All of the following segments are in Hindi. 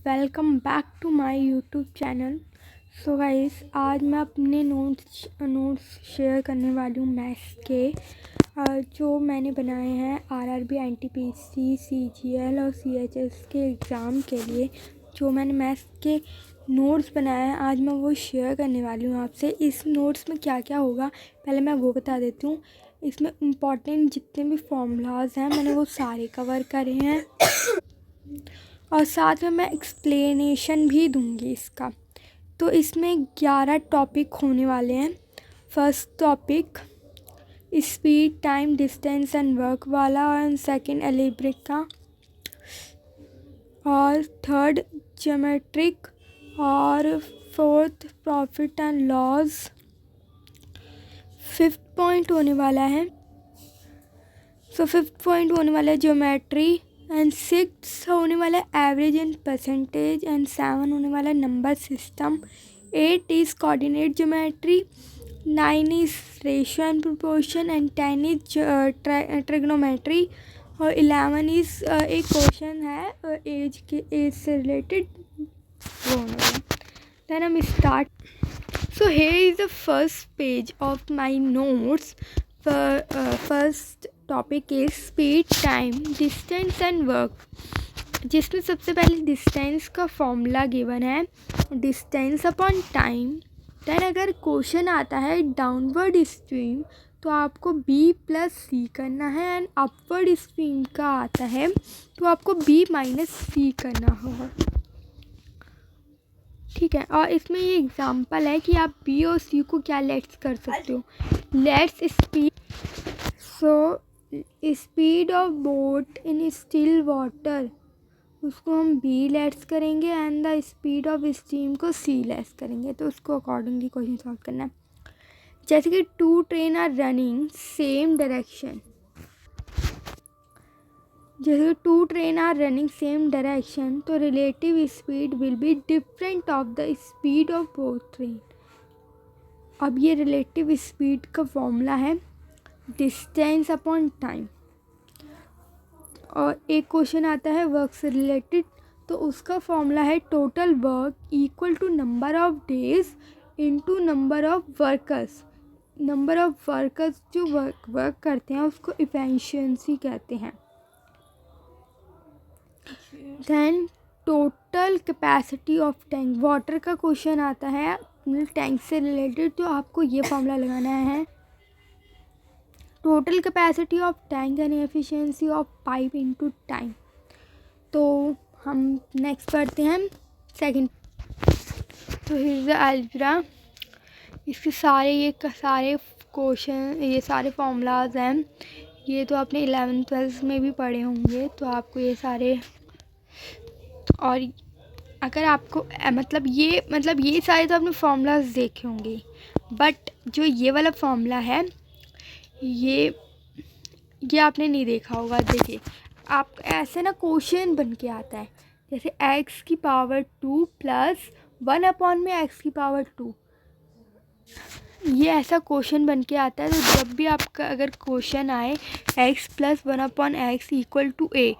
Welcome back to my YouTube channel. So guys, आज मैं अपने नोट्स शेयर करने वाली हूँ मैथ्स के, जो मैंने बनाए हैं आरआरबी, एनटीपीसी, सीजीएल और सीएचएस के एग्ज़ाम के लिए। जो मैंने मैथ्स के नोट्स बनाए हैं आज मैं वो शेयर करने वाली हूँ आपसे। इस नोट्स में क्या क्या होगा पहले मैं वो बता देती हूँ। इसमें इम्पॉर्टेंट जितने भी फॉर्मूलाज हैं मैंने वो सारे कवर करे हैं और साथ में मैं एक्सप्लेनेशन भी दूंगी इसका। तो इसमें 11 टॉपिक होने वाले हैं। First topic speed, time, distance and work वाला, और सेकंड एल्जेब्रिक का, और थर्ड ज्योमेट्रिक, और fourth profit and loss. Fifth point होने वाला है फिफ्थ पॉइंट होने वाला है ज्योमेट्री, एंड सिक्स होने वाला है average and percentage, and seven होने वाला है number system. Eight is coordinate geometry, nine is ratio and proportion, and ten is trigonometry, और 11 इज़ एक क्वेश्चन है एज से रिलेटेड वो होने वाला। देन हम start. So here is the first page of my notes. First topic is speed, time, distance and work, जिसमें सबसे पहले डिस्टेंस का फॉर्मूला गिवन है, डिस्टेंस अपॉन टाइम। देन अगर क्वेश्चन आता है डाउनवर्ड स्ट्रीम तो आपको बी प्लस सी करना है, एंड अपवर्ड स्ट्रीम का आता है तो आपको बी माइनस सी करना होगा। ठीक है, और इसमें ये एग्जांपल है कि आप बी और सी को क्या लेट्स कर सकते हो। Let's speed, so speed of boat in still water, उसको हम बी लेट्स करेंगे, and the speed of steam को सी लेट्स करेंगे। तो उसको अकॉर्डिंगली क्वेश्चन सॉल्व करना है। जैसे कि two train are running same direction, जैसे two train are running same direction तो relative speed will be different of the speed of both train. अब ये रिलेटिव स्पीड का फॉर्मूला है डिस्टेंस अपॉन टाइम। और एक क्वेश्चन आता है वर्क से रिलेटेड, तो उसका फॉर्मूला है total work equal to number of days into number of workers. Number of workers जो वर्क करते हैं उसको इफिशिएंसी कहते हैं। Then total capacity of tank, water का क्वेश्चन आता है टैंक से रिलेटेड, तो आपको ये फॉर्मूला लगाना है total capacity of tank and efficiency of pipe into time. तो हम नेक्स्ट पढ़ते हैं सेकंड। तो हियर द अलजेब्रा, इसके सारे क्वेश्चन, ये सारे फॉर्मूलाज हैं। ये तो आपने 11th 12th में भी पढ़े होंगे, तो आपको ये सारे, और अगर आपको मतलब ये सारे तो आपने फॉर्मूलाज देखे होंगे, बट जो ये वाला फॉर्मूला है ये आपने नहीं देखा होगा। देखिए आप ऐसे ना क्वेश्चन बन के आता है, जैसे x की पावर 2 प्लस 1 अपॉन में x की पावर 2, ये ऐसा क्वेश्चन बन के आता है। तो जब भी आपका अगर क्वेश्चन आए x plus 1 upon x equal to a,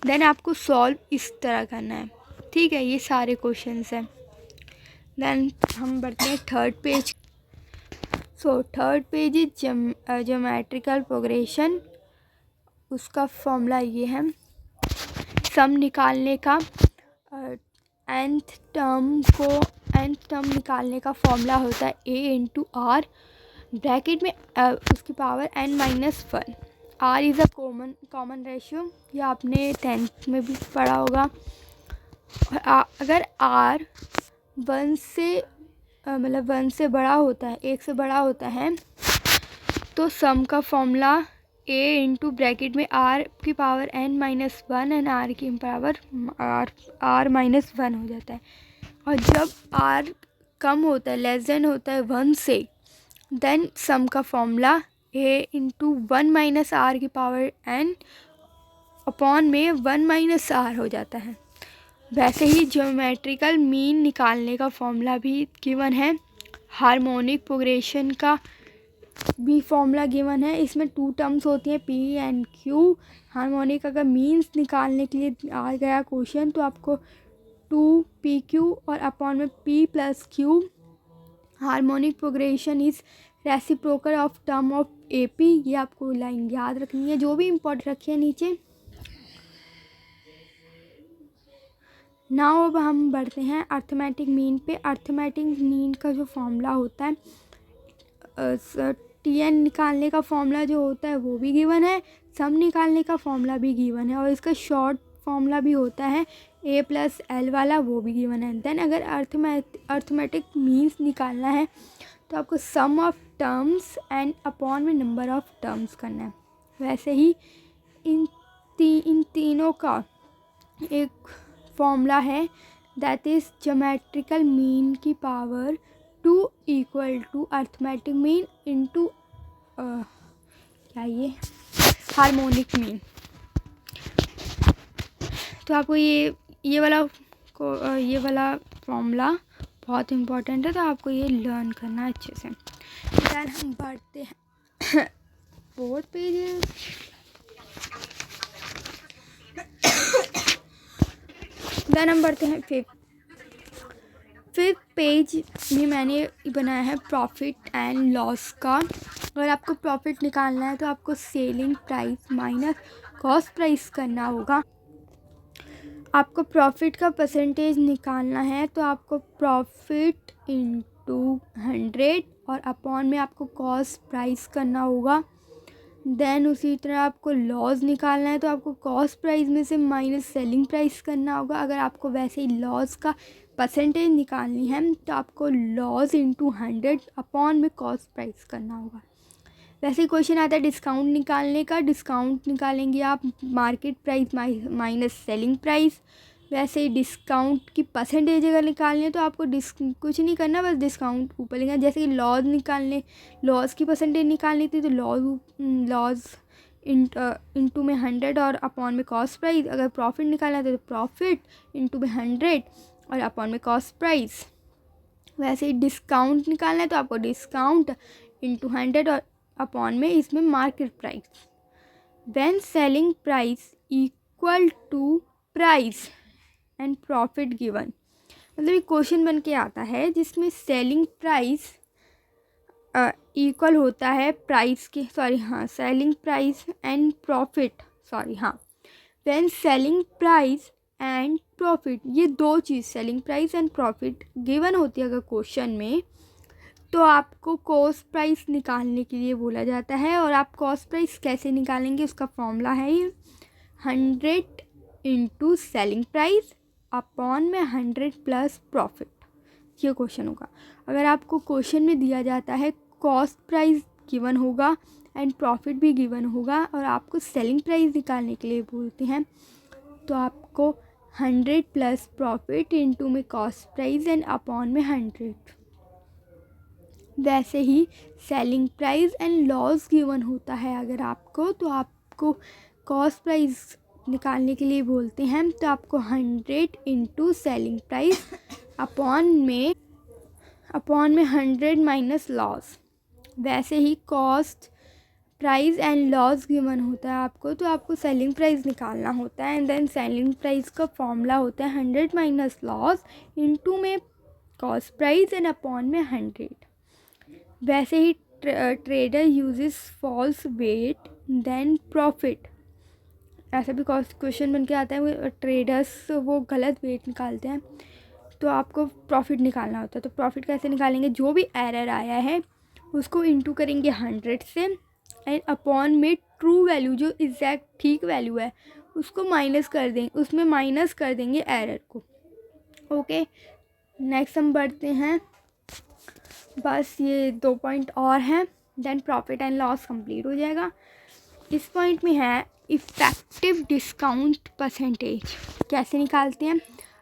then आपको सॉल्व इस तरह करना है। ठीक है, ये सारे क्वेश्चंस हैं। देन हम बढ़ते हैं third page. So third page is geometrical progression. उसका फॉर्मूला ये है सम निकालने का, nth टर्म निकालने का फॉर्मूला होता है a इंटू आर, ब्रैकेट में उसकी power n-1। r is a common ratio, ये आपने 10th में भी पढ़ा होगा। अगर r 1 से मतलब 1 से बड़ा होता है, 1 से बड़ा होता है, तो सम का फॉर्मूला a इंटू ब्रैकेट में r की पावर n-1 एंड r की पावर r-1 हो जाता है। और जब r कम होता है, लेस देन होता है 1 से, देन सम का formula a into 1 minus r की पावर n अपॉन में 1 माइनस r हो जाता है। वैसे ही ज्योमेट्रिकल मीन निकालने का फॉर्मूला भी गिवन है, हार्मोनिक प्रोग्रेशन का भी फॉर्मूला गिवन है। इसमें 2 टर्म्स होती हैं p एंड q। हार्मोनिक अगर मीन्स निकालने के लिए आ गया क्वेश्चन तो आपको 2PQ और अपॉन में P+Q। Harmonic progression is reciprocal of term of AP। ये आपको लाइन याद रखनी है, जो भी इम्पोर्टेंट रखी है नीचे। नाउ अब हम बढ़ते हैं अर्थमेटिक मीन पे। अर्थमेटिक मीन का जो फॉर्मूला होता है, TN निकालने का फॉर्मूला जो होता है वो भी गिवन है, सम निकालने का फॉर्मूला भी गिवन है, और इसका शॉर्ट फॉर्मूला भी होता है A+L वाला, वो भी गिवन है। देन अगर अर्थमेटिक मीन्स निकालना है तो आपको सम ऑफ टर्म्स एंड अपॉन में नंबर ऑफ टर्म्स करना है। वैसे ही इन तीनों का एक फॉर्मूला है, दैट इज़ ज्योमेट्रिकल मीन की power 2 equal to arithmetic mean into क्या ये हार्मोनिक मीन। तो आपको ये वाला फॉर्मूला बहुत इम्पोर्टेंट है, तो आपको ये लर्न करना है अच्छे से। देन हम बढ़ते हैं 4 पेजेस। देन हम बढ़ते हैं 5th पेज में मैंने बनाया है प्रॉफिट एंड लॉस का। अगर आपको प्रॉफिट निकालना है तो आपको selling price minus cost price करना होगा। आपको प्रॉफिट का परसेंटेज निकालना है तो आपको प्रॉफिट इंटू 100 और अपॉन में आपको कॉस्ट प्राइस करना होगा। देन उसी तरह आपको लॉस निकालना है तो आपको कॉस्ट प्राइस में से माइनस सेलिंग प्राइस करना होगा। अगर आपको वैसे ही लॉस का परसेंटेज निकालनी है तो आपको लॉस इंटू 100 अपॉन में कॉस्ट प्राइस करना होगा। वैसे ही क्वेश्चन आता है डिस्काउंट निकालने का। डिस्काउंट निकालेंगे आप market price minus selling price. वैसे ही डिस्काउंट की परसेंटेज अगर निकालनी है तो आपको कुछ नहीं करना, बस डिस्काउंट ऊपर लिखना। जैसे कि लॉस की परसेंटेज निकालनी थी तो लॉस इंटू में 100 और अपॉन में कॉस्ट प्राइस। अगर प्रॉफिट निकालना था तो प्रॉफिट इंटू में 100 और अपॉन में कॉस्ट प्राइस। वैसे ही डिस्काउंट निकालना है तो आपको डिस्काउंट इंटू 100 और अपॉन में इसमें market price. When selling price equal to price and profit given, मतलब ये क्वेश्चन बन के आता है जिसमें सेलिंग प्राइस इक्वल होता है प्राइस के, selling price and profit, when selling price and profit, ये दो चीज़ selling price and profit given होती है अगर क्वेश्चन में, तो आपको कॉस्ट प्राइस निकालने के लिए बोला जाता है। और आप कॉस्ट प्राइस कैसे निकालेंगे उसका फॉर्मूला है ये 100 इंटू सेलिंग प्राइस अपॉन में 100 प्लस प्रॉफिट। ये क्वेश्चन होगा। अगर आपको क्वेश्चन में दिया जाता है कॉस्ट प्राइस गिवन होगा एंड प्रॉफिट भी गिवन होगा और आपको सेलिंग प्राइस निकालने के लिए बोलते हैं, तो आपको 100 प्लस प्रॉफिट इंटू में कॉस्ट प्राइस एंड अपॉन में 100। वैसे ही selling price and loss given होता है अगर आपको, तो आपको कॉस्ट प्राइस निकालने के लिए बोलते हैं, तो आपको 100 इंटू सेलिंग प्राइस अपॉन में 100 माइनस लॉस। वैसे ही cost price and loss given होता है आपको, तो आपको सेलिंग प्राइस निकालना होता है एंड देन सेलिंग प्राइस का फॉर्मूला होता है 100 माइनस लॉस इंटू में कॉस्ट प्राइस एंड अपॉन में 100। वैसे ही trader uses false weight then profit, ऐसा भी क्वेश्चन बन के आता है, ट्रेडर्स वो गलत वेट निकालते हैं तो आपको प्रॉफिट निकालना होता है। तो प्रॉफिट कैसे निकालेंगे, जो भी एरर आया है उसको इंटू करेंगे 100 से एंड अपॉन में ट्रू वैल्यू जो एग्जैक्ट ठीक वैल्यू है उसको माइनस कर देंगे, उसमें माइनस कर देंगे एरर को। ओके, नेक्स्ट हम बढ़ते हैं, बस ये 2 पॉइंट और हैं, then profit and loss complete हो जाएगा। इस पॉइंट में है इफ़ेक्टिव डिस्काउंट परसेंटेज कैसे निकालते हैं।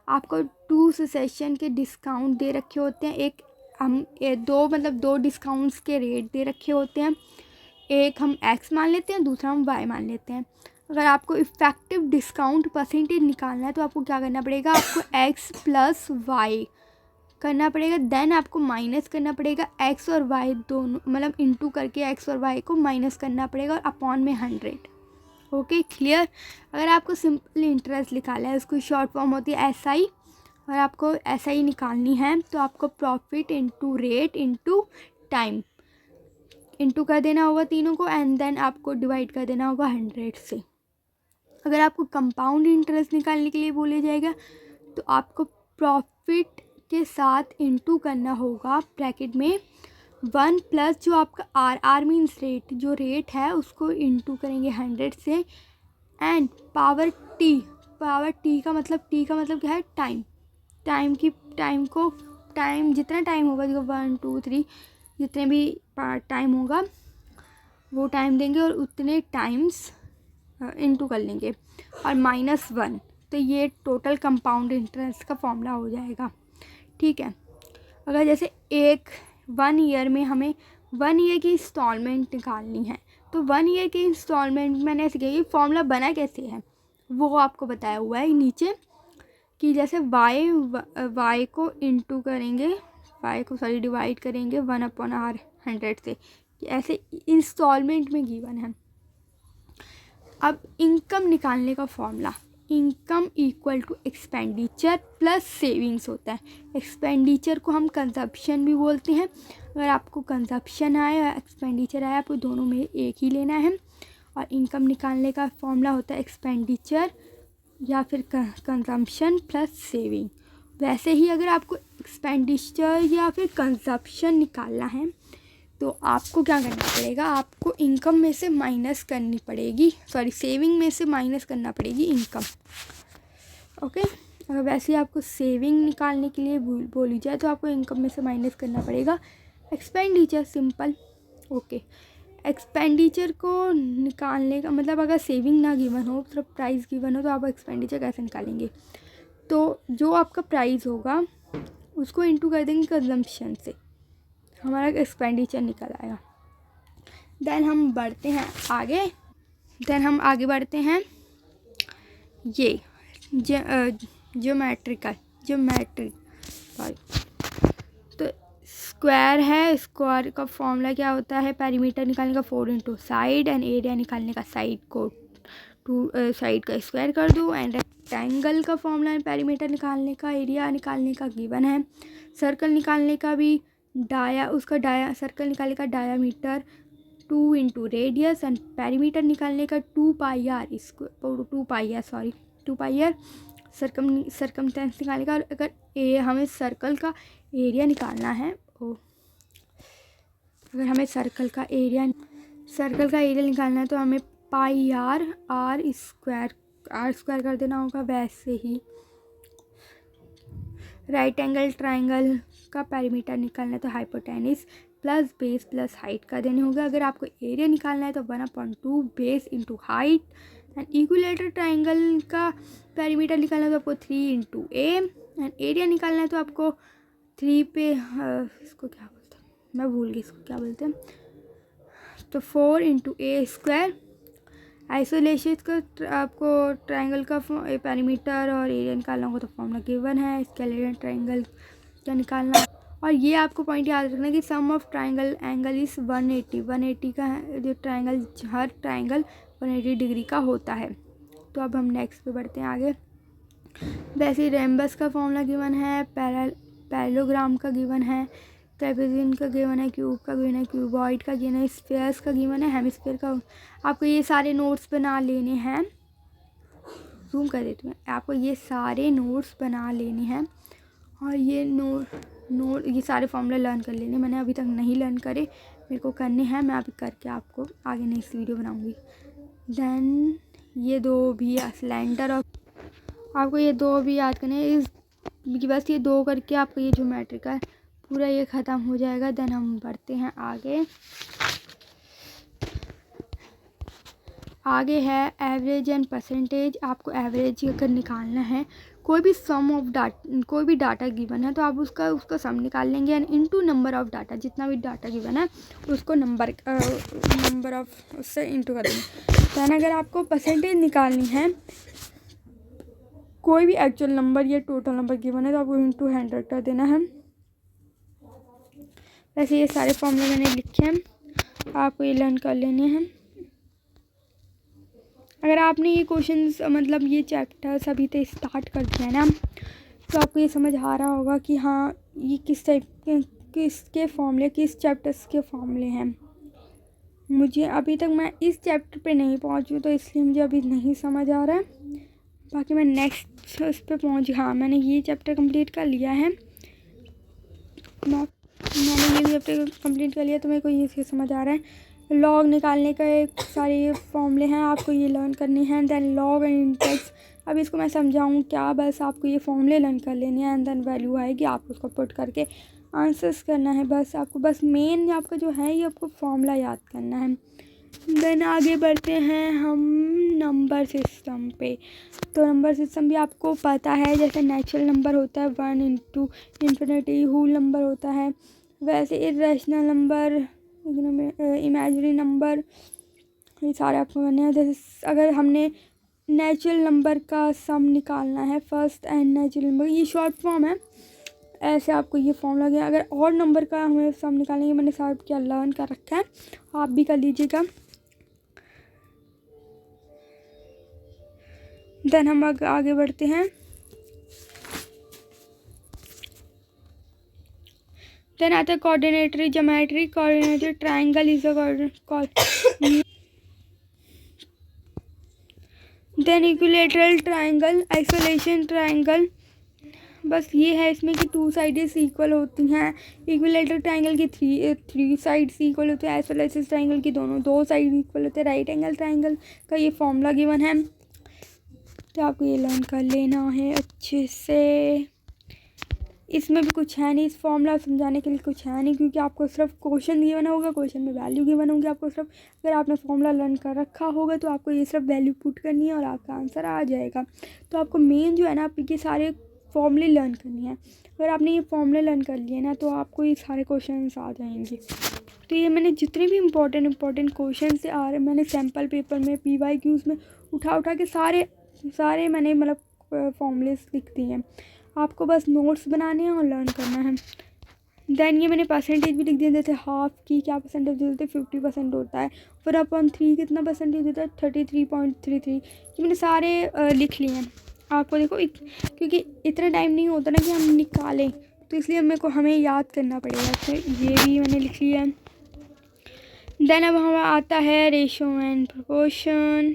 आपको 2 सेशन के डिस्काउंट दे रखे होते हैं, दो डिस्काउंट्स के रेट दे रखे होते हैं, एक हम x मान लेते हैं, दूसरा हम y मान लेते हैं। अगर आपको इफ़ेक्टिव डिस्काउंट परसेंटेज निकालना है तो आपको क्या करना पड़ेगा, आपको x प्लस y करना पड़ेगा, देन आपको माइनस करना पड़ेगा x और y दोनों, मतलब इंटू करके x और y को माइनस करना पड़ेगा और अपॉन में 100। Okay, clear. अगर आपको सिंपल इंटरेस्ट निकालना है, उसकी शॉर्ट फॉर्म होती है SI, और आपको ऐसा ही निकालनी है, तो आपको profit into rate into time into कर देना होगा तीनों को, एंड देन आपको डिवाइड कर देना होगा 100 से। अगर आपको कंपाउंड इंटरेस्ट निकालने के लिए बोला जाएगा तो आपको प्रॉफिट के साथ इंटू करना होगा ब्रैकेट में 1 प्लस जो आपका आर मीन्स रेट, जो रेट है उसको इंटू करेंगे 100 से, एंड पावर टी का मतलब क्या है, टाइम जितना टाइम होगा, देखो 1 2 3 जितने भी टाइम होगा वो टाइम देंगे और उतने टाइम्स इंटू कर लेंगे और -1। तो ये टोटल कंपाउंड इंटरेस्ट का फॉर्मूला हो जाएगा। ठीक है, अगर जैसे 1 ईयर में हमें 1 ईयर की इंस्टॉलमेंट निकालनी है, तो 1 ईयर की इंस्टॉलमेंट मैंने ऐसे किया, फॉर्मूला बना कैसे है वो आपको बताया हुआ है नीचे, कि जैसे y को इंटू करेंगे, डिवाइड करेंगे 1/100 से, ऐसे इंस्टॉलमेंट में गिवन है। अब इनकम निकालने का formula, income equal to expenditure plus savings होता है। एक्सपेंडिचर को हम कंजप्शन भी बोलते हैं। अगर आपको कंजप्शन आए या एक्सपेंडिचर आए, आपको दोनों में एक ही लेना है। और इनकम निकालने का फॉर्मूला होता है एक्सपेंडिचर या फिर कंजम्पशन प्लस सेविंग। वैसे ही अगर आपको एक्सपेंडिचर या फिर कंजप्शन निकालना है तो आपको क्या करना पड़ेगा, आपको इनकम में से माइनस करनी पड़ेगी, सेविंग में से माइनस करना पड़ेगी इनकम। ओके, अगर वैसे ही आपको सेविंग निकालने के लिए बोली जाए तो आपको इनकम में से माइनस करना पड़ेगा एक्सपेंडिचर, सिंपल। ओके, एक्सपेंडिचर को निकालने का मतलब, अगर सेविंग ना गिवन हो, सिर्फ प्राइस गिवन हो, तो आप एक्सपेंडिचर कैसे निकालेंगे। तो जो आपका प्राइस होगा उसको इंटू कर देंगे कंजम्पशन से, हमारा एक्सपेंडिचर निकल आएगा। देन हम आगे बढ़ते हैं ये ज्योमेट्रिक तो स्क्वायर है। स्क्वायर का फॉर्मूला क्या होता है, पेरीमीटर निकालने का 4 इंटू साइड, एंड एरिया निकालने का साइड को साइड का स्क्वायर कर दो। एंड रेक्टेंगल का फॉर्मूला है पेरीमीटर निकालने का, एरिया निकालने का गिवन है। सर्कल निकालने का भी सर्कल निकालने का diameter 2 into radius, and perimeter निकालने का 2 पाई आर सर्कमटेंस निकालने का। अगर हमें सर्कल का एरिया निकालना है, अगर हमें सर्कल का एरिया निकालना है तो हमें पाई आर स्क्वायर कर देना होगा। वैसे ही राइट एंगल ट्राइंगल का पेरीमीटर निकालना है तो hypotenuse plus base plus height का देने होगा। अगर आपको एरिया निकालना है तो 1/2 base into height. And equilateral triangle का पेरीमीटर निकालना है तो आपको 3 इंटू ए, एंड एरिया निकालना है तो आपको 3 पे इसको क्या बोलते हैं, मैं भूल गई इसको क्या बोलते हैं, तो 4 इंटू ए स्क्वायर। आइसोलेशन का आपको ट्राइंगल का पेरीमीटर और एरिया निकालना होगा तो फॉर्मूला गिवन है। स्केलेटन ट्राइंगल का निकालना, और ये आपको पॉइंट याद रखना कि सम ऑफ ट्राइंगल एंगल इस 180 का जो ट्राइंगल, हर ट्राइंगल 180 डिग्री का होता है। तो अब हम नेक्स्ट पे बढ़ते हैं आगे। वैसे ही रेम्बस का फॉर्मूला गिवन है, पैरेललोग्राम का गिवन है, ट्रेपेजियम का गिवन है, क्यूब का गिवन है, क्यूबॉइड का गिवन है, स्फीयर्स का गिवन है, हेमिस्फीयर का। आपको ये सारे नोट्स बना लेने हैं, जूम कर देती हूँ, आपको ये सारे नोट्स बना लेने हैं और ये ये सारे फॉर्मूला लर्न कर लेने। मैंने अभी तक नहीं लर्न करे, मेरे को करने हैं, मैं अभी करके आपको आगे नेक्स्ट वीडियो बनाऊँगी। देन ये 2 भी सिलेंडर, और आपको ये 2 भी याद करने हैं, बस ये 2 करके आपको ये ज्योमेट्री का पूरा ये ख़त्म हो जाएगा। देन हम बढ़ते हैं आगे है एवरेज एंड परसेंटेज। आपको एवरेज अगर निकालना है, कोई भी डाटा गिवन है तो आप उसका सम निकाल लेंगे, and into number of data, जितना भी डाटा गिवन है उसको नंबर ऑफ उससे इंटू कर देंगे। दैन अगर आपको परसेंटेज निकालनी है, कोई भी एक्चुअल नंबर या टोटल नंबर गिवन है तो आपको इंटू 100 कर देना है। वैसे ये सारे फॉर्मूले मैंने लिखे हैं, आपको ये लर्न कर लेने हैं। अगर आपने ये क्वेश्चंस मतलब ये चैप्टर्स अभी तक स्टार्ट कर दिया ना, तो आपको ये समझ आ रहा होगा कि हाँ ये किस टाइप के किसके फॉर्मूले किस चैप्टर्स के फॉर्मूले हैं। मुझे अभी तक मैं इस चैप्टर पे नहीं पहुंची हूँ तो इसलिए मुझे अभी नहीं समझ आ रहा है। बाकी मैं नेक्स्ट उस पर पहुँच, हाँ मैंने ये चैप्टर कंप्लीट कर लिया है। मैंने ये चैप्टर कंप्लीट कर लिया तो मेरे को ये चीज़ समझ आ रहा है। लॉग निकालने का एक सारे फॉर्मूले हैं, आपको ये लर्न करने हैं। देन लॉग एंड इंडेक्स, अब इसको मैं समझाऊँ क्या, बस आपको ये फॉर्मूले लर्न कर लेने हैं। एंड देन वैल्यू आएगी, आपको उसको पुट करके आंसर्स करना है। बस आपको बस मेन आपका जो है ये आपको फॉर्मूला याद करना है। देन आगे बढ़ते हैं हम नंबर सिस्टम पे। तो नंबर सिस्टम भी आपको पता है, जैसे नेचुरल नंबर होता है 1 इंटू इन्फिनिटी, होल नंबर होता है, वैसे इरेशनल नंबर, इमेजिनरी नंबर, ये सारे आपको करने हैं। जैसे अगर हमने नेचुरल नंबर का सम निकालना है, फर्स्ट एंड नेचुरल नंबर, ये शॉर्ट फॉर्म है, ऐसे आपको ये फॉर्म लगे। अगर और नंबर का हमें सम निकालेंगे, मैंने साहब क्या लर्न कर रखा है, आप भी कर लीजिएगा। देन हम आगे बढ़ते हैं। देन आता है coordinate geometry. Coordinate triangle is a then equilateral triangle, isolation triangle, बस ये है इसमें कि 2 साइड्स इक्वल होती हैं। इक्विलैटरल ट्रायंगल की थ्री साइड्स इक्वल होते हैं। आइसोलेशन ट्रायंगल की दो साइड इक्वल होते हैं। राइट एंगल ट्रायंगल का ये फॉर्मूला गिवन है, तो आपको ये लर्न कर लेना है अच्छे से। इसमें भी कुछ है नहीं, इस फॉर्मूला समझाने के लिए कुछ है नहीं, क्योंकि आपको सिर्फ क्वेश्चन गिवन होगा, क्वेश्चन में वैल्यू गिवन होगी। आपको सिर्फ अगर आपने फॉर्मूला लर्न कर रखा होगा तो आपको ये सिर्फ वैल्यू पुट करनी है और आपका आंसर आ जाएगा। तो आपको मेन जो है ना, आपके सारे फॉर्मूले लर्न करनी है। अगर आपने ये फॉर्मूले लर्न कर लिए ना तो आपको ये सारे क्वेश्चन आ जाएंगे। तो ये मैंने जितने भी इंपॉर्टेंट क्वेश्चन से आ रहे, मैंने सैम्पल पेपर में PYQs में उठा के सारे मैंने मतलब फॉर्मूलेस लिख दिए हैं। आपको बस नोट्स बनाने हैं और लर्न करना है। देन ये मैंने परसेंटेज भी लिख दिए, जैसे हाफ की क्या परसेंटेज होते हैं, 50% होता है। 4/3 कितना परसेंटेज होता है, 33.33। ये मैंने सारे लिख लिए हैं। आपको देखो क्योंकि इतना टाइम नहीं होता ना कि हम निकालें, तो इसलिए हमें याद करना पड़ेगा। तो ये भी मैंने लिख लिया है। देन अब हमारा आता है रेशो एंड प्रोपोर्शन,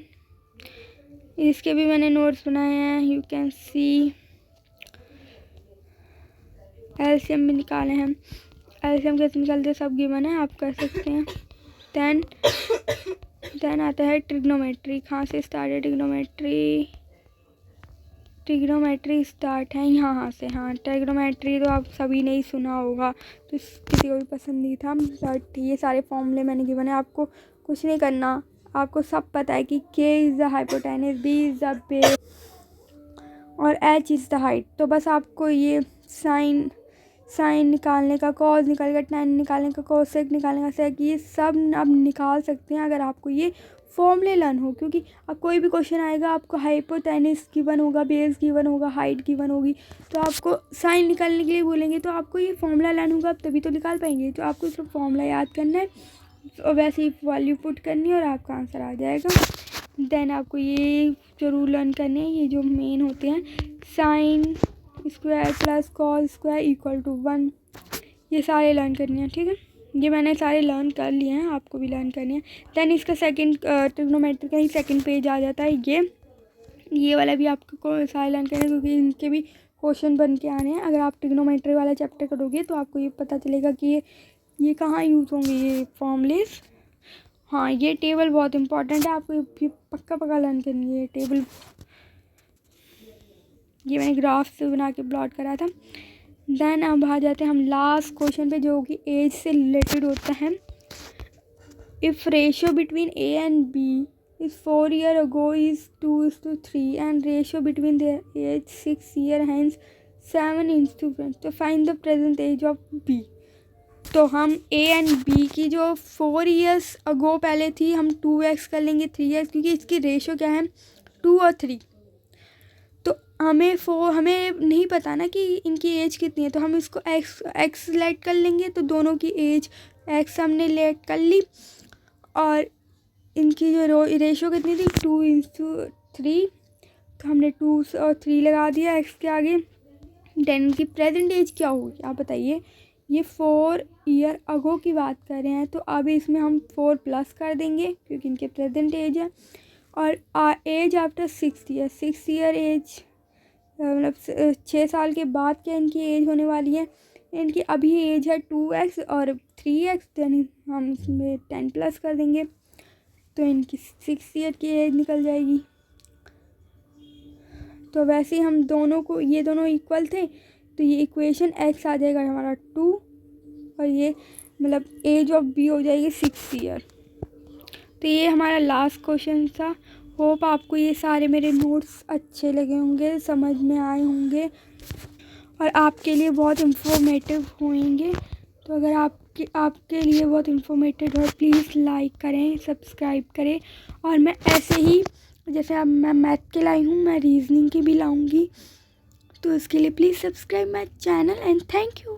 इसके भी मैंने नोट्स बनाए हैं, यू कैन सी। एलसीएम भी निकाले हैं, एलसीएम कैसे निकालते हैं सब गिवन है, आप कर सकते हैं। देन आता है ट्रिग्नोमेट्री। कहाँ से स्टार्ट है ट्रिग्नोमेट्री स्टार्ट है यहाँ से। हाँ, ट्रिग्नोमेट्री तो आप सभी ने ही सुना होगा, तो किसी को भी पसंद नहीं था, बट ये सारे फॉर्मूले मैंने गिवन है। आपको कुछ नहीं करना, आपको सब पता है कि K is the hypotenuse, B is the base और H इज़ द हाइट। तो बस आपको ये साइन निकालने का, कॉस निकालने का, tan निकालने का, कोसेक निकालने का, सेक, ये सब आप निकाल सकते हैं अगर आपको ये फॉर्मूले लर्न हो। क्योंकि अब कोई भी क्वेश्चन आएगा, आपको हाइपोटेनस गिवन होगा, बेस गिवन होगा, हाइट गिवन होगी, तो आपको साइन निकालने के लिए बोलेंगे, तो आपको ये फॉर्मूला लर्न होगा, आप तभी तो निकाल पाएंगे। तो आपको सिर्फ फॉर्मूला याद करना है और वैसे ही वैल्यू पुट करनी है और आपका आंसर आ जाएगा। देन आपको ये जरूर लर्न करने हैं, ये जो मेन होते हैं, sine square plus cos square equal to 1, ये सारे लर्न करने हैं। ठीक है, ये मैंने सारे लर्न कर लिए हैं, आपको भी लर्न करने हैं। देन इसका सेकंड ट्रिग्नोमेट्री का ही सेकंड पेज आ जाता है, ये वाला भी आपको सारे लर्न करने हैं, क्योंकि इनके भी क्वेश्चन बन के आने हैं। अगर आप ट्रिग्नोमेट्री वाला चैप्टर करोगे तो आपको ये पता चलेगा कि ये कहाँ यूज़ होंगे ये फॉर्मूलेस। हाँ, ये टेबल बहुत इंपॉर्टेंट है, आपको ये पक्का लर्न करनी है ये टेबल। ये मैंने ग्राफ से बना के प्लॉट करा था। देन अब आ जाते हैं हम लास्ट क्वेश्चन पे, जो कि एज से रिलेटेड होता है। If ratio between A and B is 4 years ago is 2:3 and ratio between their age 6 years hence 7:1, तो find the present age of B। तो हम A एंड B की जो 4 years ago पहले थी, हम 2x कर लेंगे 3x, क्योंकि इसकी रेशियो क्या है 2 और 3। तो हमें नहीं पता ना कि इनकी एज कितनी है, तो हम इसको x सेलेक्ट कर लेंगे, तो दोनों की एज x हमने लेट कर ली, और इनकी जो रेशियो कितनी थी 2:3, तो हमने 2 और 3 लगा दिया x के आगे। देन इनकी प्रेजेंट एज क्या होगी आप बताइए। ये 4 ईयर अगो की बात कर रहे हैं, तो अब इसमें हम 4 प्लस कर देंगे क्योंकि इनके प्रेजेंट एज है। और एज आफ्टर 6 ईयर एज, मतलब 6 साल के बाद क्या इनकी एज होने वाली है। इनकी अभी एज है 2x और 3x, देन हम इसमें 10 प्लस कर देंगे तो इनकी 6 ईयर की एज निकल जाएगी। तो वैसे हम दोनों को, ये दोनों इक्वल थे तो ये इक्वेशन x आ जाएगा हमारा 2 और ये मतलब एज ऑफ b हो जाएगी 6 ईयर। तो ये हमारा लास्ट क्वेश्चन था। होप आपको ये सारे मेरे नोट्स अच्छे लगे होंगे, समझ में आए होंगे और आपके लिए बहुत इन्फॉर्मेटिव होंगे। तो अगर आपके लिए बहुत इन्फॉर्मेटिव हो प्लीज़ लाइक करें, सब्सक्राइब करें। और मैं ऐसे ही, जैसे अब मैं मैथ के लाई हूँ, मैं रीजनिंग की भी लाऊंगी, तो इसके लिए please subscribe my channel and thank you.